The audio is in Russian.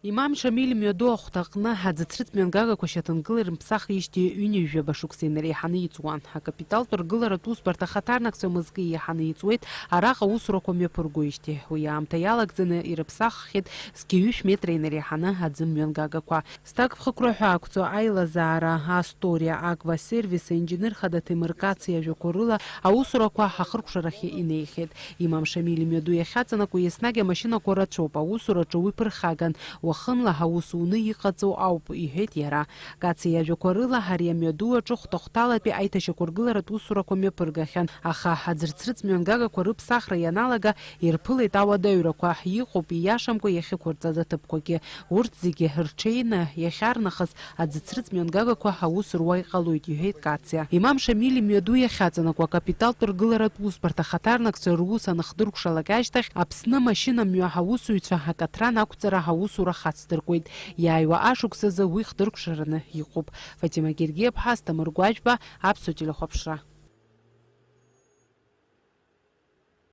Имам Шамиль мҩаду ахәҭаҟны аӡыцрыҵ мҩангагақәа шьаҭангыла ирымԥсахижьҭеи ҩынҩажәаба шықәса иаҳаны иҵуан. Акапиталтә ргыларатә усбарҭа ахаҭарнакцәа мызкы иаҳаны иҵуеит араҟа аусурақәа мҩаԥыргоижьҭеи. Уи аамҭа иалагӡаны ирыԥсаххьеит зқьиҩышә метра инареиҳаны аӡы мҩангагақәа. Зҭакԥхықәра ҳәа ақәҵо аилазаара, асториа, агвасервис, аинженер-хада ҭемыркациа ажәақәа рыла аусурақәа ҳахыркәшарахь инеихьеит. Имам Шамиль мҩаду иахьаҵанакуа еснагь амашьынақәа рацәоуп. Аусураҿы уи ԥырхаган. Уахынла ҳаус уны иҟаҵоу ауп, иҳәеит иара. Кациа иажәақәа рыла ари амҩаду аҿы хәҭа-хәҭалатәи аиҭашьақәа ргыларатә усурақәа мҩаԥыргахьан. Аха аӡырцрыҵ мҩангагақәа рыԥсахра ианалага ирԥылеит ауадаҩрақәа. Иҟоуп ииашамкәа иахьықәырҵаз аҭыԥқәагьы. Урҭ зегьы рҽеины иахьарнахыс аӡыцрыҵ мҩангагақәа аус руа иҟалоит, иҳәеит Кациа. Имам Шамиль мҩаду иахьаҵанакуа акапиталтә ргыларатә усбарҭа ахаҭарнакцәа рус аныхдыркәшалак ашьҭахь Аԥсны машьынамҩа ҳаусуҩцәа акаҭран ақәҵара ҳаусура хацдыркуеит. Иааиуа ашықәсазы уи хдыркәшараны иҟоуп. Фатима Гергиаԥҳа, Асҭамыр Гәаџьба, Аԥсуа телехәаԥшра.